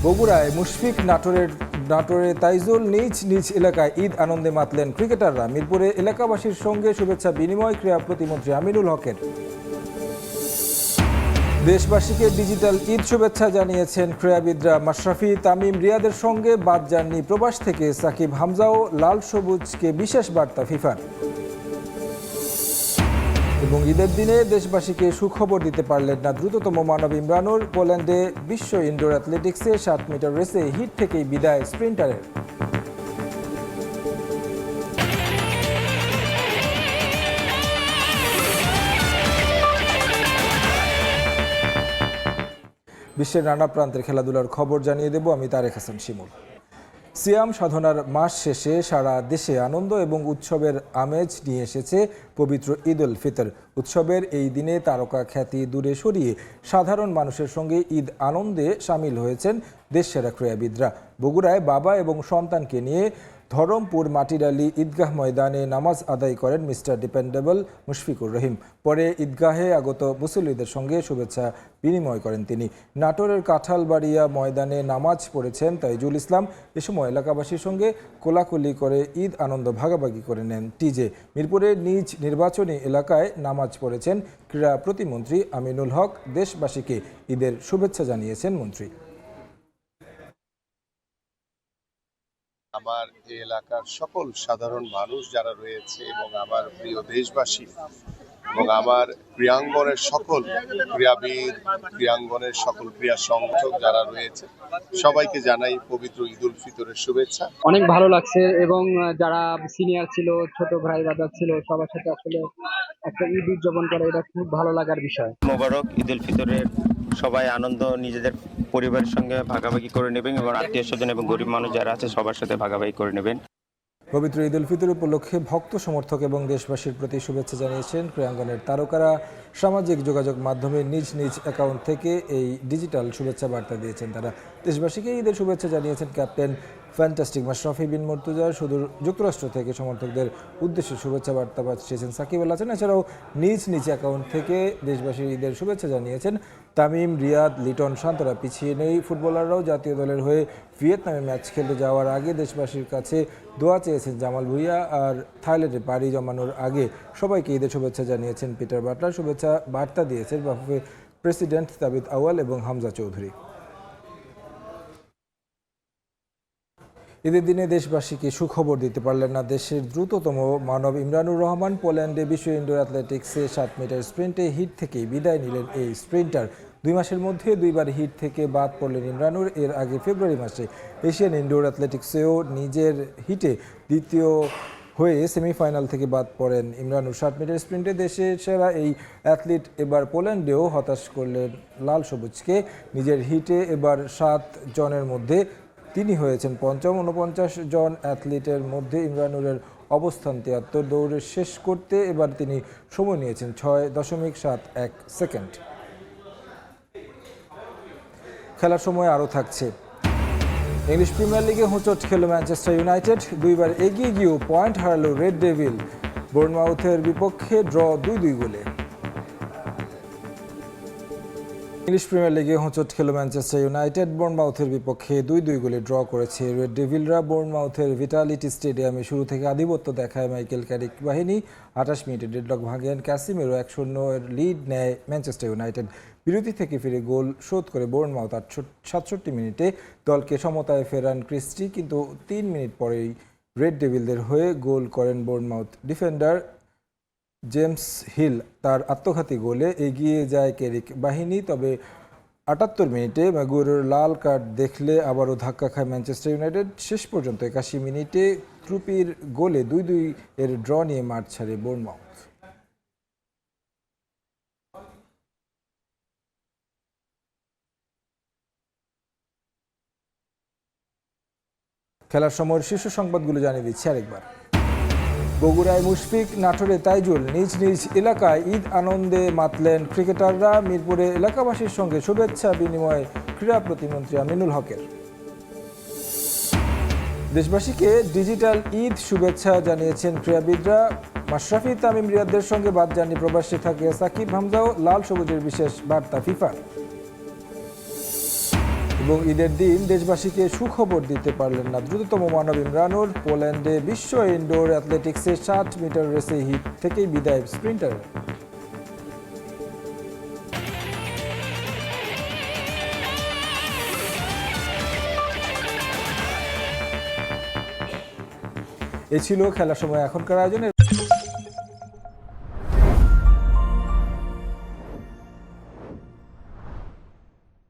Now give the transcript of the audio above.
বগুড়ায় মুশফিক নাটোরে তাইজুল নিজ নিজ এলাকায় ঈদ আনন্দে মাতলেন ক্রিকেটাররা। মিরপুরে এলাকাবাসীর সঙ্গে শুভেচ্ছা বিনিময় ক্রীড়া প্রতিমন্ত্রী আমিনুল হকের। দেশবাসীকে ডিজিটাল ঈদ শুভেচ্ছা জানিয়েছেন ক্রীড়াবিদরা। মাশরাফি, তামিম, রিয়াদের সঙ্গে বাদ যাননি প্রবাস থেকে সাকিব, হামজাও লাল সবুজকে বিশেষ বার্তা ফিফার। এবং ঈদের দিনে দেশবাসীকে সুখবর দিতে পারলেন না দ্রুততম মানব ইমরানুর। পোল্যান্ডে বিশ্ব ইনডোর অ্যাথলেটিক্সে 60 মিটার রেসে হিট থেকেই বিদায় স্প্রিন্টারের। বিশ্বের নানা প্রান্তের খেলাধুলার খবর জানিয়ে দেব আমি তারেক হাসান শিমুল। সিয়াম সাধনার মাস শেষে সারা দেশে আনন্দ এবং উৎসবের আমেজ নিয়ে এসেছে পবিত্র ঈদ উল ফিতর। উৎসবের এই দিনে তারকা খ্যাতি দূরে সরিয়ে সাধারণ মানুষের সঙ্গে ঈদ আনন্দে সামিল হয়েছেন দেশসেরা ক্রীড়াবিদরা। বগুড়ায় বাবা এবং সন্তানকে নিয়ে ধরমপুর মাটিডালি ঈদগাহ ময়দানে নামাজ আদায় করেন মিস্টার ডিপেন্ডেবল মুশফিকুর রহিম। পরে ঈদগাহে আগত মুসল্লিদের সঙ্গে শুভেচ্ছা বিনিময় করেন তিনি। নাটোরের কাঁঠালবাড়িয়া ময়দানে নামাজ পড়েছেন তাইজুল ইসলাম। এ সময় এলাকাবাসীর সঙ্গে কোলাকুলি করে ঈদ আনন্দ ভাগাভাগি করে নেন টিজে। মিরপুরের নিজ নির্বাচনী এলাকায় নামাজ পড়েছেন ক্রীড়া প্রতিমন্ত্রী আমিনুল হক। দেশবাসীকে ঈদের শুভেচ্ছা জানিয়েছেন মন্ত্রী। আমার এই এলাকার সকল সাধারণ মানুষ যারা রয়েছে এবং আমার প্রিয় দেশবাসী এবং আমার ক্রীড়াঙ্গনের সকল ক্রীড়াবিদ, ক্রীড়াঙ্গনের সকল ক্রীড়া সংগঠক যারা রয়েছে সবাইকে জানাই পবিত্র ঈদ উল ফিতরের শুভেচ্ছা। অনেক ভালো লাগছে এবং যারা সিনিয়র ছিল, ছোট ভাই দাদা ছিল, সবার সাথে আসলে একটা ঈদ উদযাপন করা এটা খুব ভালো লাগার বিষয়। মোবারক ঈদ উল ফিতরের সবাই আনন্দ নিজেদের পরিবারের সঙ্গে ভাগাভাগি করে নেবেন এবং আত্মীয় স্বজন এবং গরিব মানুষ যারা আছে সবার সাথে ভাগাভাগি করে নেবেন। পবিত্র ঈদ উল ফিতর উপলক্ষে ভক্ত সমর্থক এবং দেশবাসীর প্রতি শুভেচ্ছা জানিয়েছেন ক্রীড়াঙ্গনের তারকারা। সামাজিক যোগাযোগ মাধ্যমে নিজ নিজ অ্যাকাউন্ট থেকে এই ডিজিটাল শুভেচ্ছা বার্তা দিয়েছেন তারা। দেশবাসীকে ঈদের শুভেচ্ছা জানিয়েছেন ক্যাপ্টেন ফ্যান্টাস্টিক মাশরাফি বিন মুর্তজা। সুদূর যুক্তরাষ্ট্র থেকে সমর্থকদের উদ্দেশ্যে শুভেচ্ছা বার্তা পাঠিয়েছেন সাকিব আল হাসান। এছাড়াও নিজ নিজ অ্যাকাউন্ট থেকে দেশবাসীর ঈদের শুভেচ্ছা জানিয়েছেন তামিম, রিয়াদ, লিটন, শান্তরা। পিছিয়ে নেই ফুটবলাররাও। জাতীয় দলের হয়ে ভিয়েতনামে ম্যাচ খেলতে যাওয়ার আগে দেশবাসীর কাছে দোয়া চেয়েছেন জামাল ভুঁইয়া। আর থাইল্যান্ডে পাড়ি জমানোর আগে সবাইকে ঈদের শুভেচ্ছা জানিয়েছেন পিটার বাটলার। শুভেচ্ছা বার্তা দিয়েছেন বাফুফে প্রেসিডেন্ট তাবিত আউয়াল এবং হামজা চৌধুরী। ঈদের দিনে দেশবাসীকে সুখবর দিতে পারলেন না দেশের দ্রুততম মানব ইমরানুর রহমান। পোল্যান্ডে বিশ্ব ইনডোর অ্যাথলেটিক্সে 60 মিটার স্প্রিন্টে হিট থেকেই বিদায় নিলেন এই স্প্রিন্টার। 2 মাসের মধ্যে 2 বার হিট থেকে বাদ পড়লেন ইমরানুর। এর আগে ফেব্রুয়ারি মাসে এশিয়ান ইনডোর অ্যাথলেটিক্সেও নিজের হিটে দ্বিতীয় হয়ে সেমিফাইনাল থেকে বাদ পড়েন ইমরানুর। 60 মিটার স্প্রিন্টে দেশের সেরা এই অ্যাথলিট এবার পোল্যান্ডেও হতাশ করলেন লাল সবুজকে। নিজের হিটে এবার 7 জনের মধ্যে তিনি হয়েছেন পঞ্চম। 49 জন অ্যাথলিটের মধ্যে ইমরানুরের অবস্থান 73। দৌড়ে শেষ করতে এবার তিনি সময় নিয়েছেন 6.71 সেকেন্ড। খেলার সময় আরও থাকছে। ইংলিশ প্রিমিয়ার লিগে হোঁচট খেল ম্যানচেস্টার ইউনাইটেড। 2 বার এগিয়ে গিয়েও পয়েন্ট হারালো রেড ডেভিল। বোর্নমাউথের বিপক্ষে ড্র 2-2 গোলে। ইংলিশ প্রিমিয়ার লিগে হোঁচট খেল ম্যানচেস্টার ইউনাইটেড। বোর্নমাউথের বিপক্ষে 2-2 গোলে ড্র করেছে রেড ডেভিলরা। বোর্নমাউথের ভিটালিটি স্টেডিয়ামে শুরু থেকে আধিপত্য দেখায় মাইকেল ক্যারিক বাহিনী। 28 মিনিটে ডেডলক ভাঙেন ক্যাসিমেরো। 1-0 লিড নেয় ম্যানচেস্টার ইউনাইটেড। বিরতি থেকে ফিরে গোল শোধ করে বোর্নমাউথ 67 মিনিটে দলকে সমতায় ফেরান ক্রিস্টি। কিন্তু 3 মিনিট পরেই রেড ডেভিলদের হয়ে গোল করেন বোর্নমাউথ ডিফেন্ডার জেমস হিল। তার আত্মঘাতী গোলে এগিয়ে যায় ক্যারিক বাহিনী। তবে 78 মিনিটে ম্যাগুয়েরের লাল কার্ড দেখলে আবারও ধাক্কা খায় ম্যানচেস্টার ইউনাইটেড। শেষ পর্যন্ত 81 মিনিটে ট্রুপির গোলে 2-2 এর ড্র নিয়ে মাঠ ছাড়ে বোর্নমাউথ। খেলার সময়ের শীর্ষ সংবাদগুলো জানিয়ে দিচ্ছি আরেকবার। বগুড়ায় মুশফিক, নাটোরে তাইজুল নিজ নিজ এলাকায় ঈদ আনন্দে মাতলেন ক্রিকেটাররা। মিরপুরে এলাকাবাসীর সঙ্গে শুভেচ্ছা বিনিময় ক্রীড়া প্রতিমন্ত্রী আমিনুল হকের। দেশবাসীকে ডিজিটাল ঈদ শুভেচ্ছা জানিয়েছেন ক্রীড়াবিদরা। মাশরাফি, তামিম, রিয়াদের সঙ্গে বাদ যাননি প্রবাসী থাকে সাকিব, হামজাও লাল সবুজের বিশেষ বার্তা ফিফার। এবং ঈদের দিন দেশবাসীকে সুখবর দিতে পারলেন না দ্রুততম মানব ইমরানুর। পোল্যান্ডে বিশ্ব ইনডোর অ্যাথলেটিক্সে 60 মিটার রেসে হিট থেকেই বিদায় স্প্রিন্টার। এ ছিল খেলার সময় এখনকার আয়োজনে।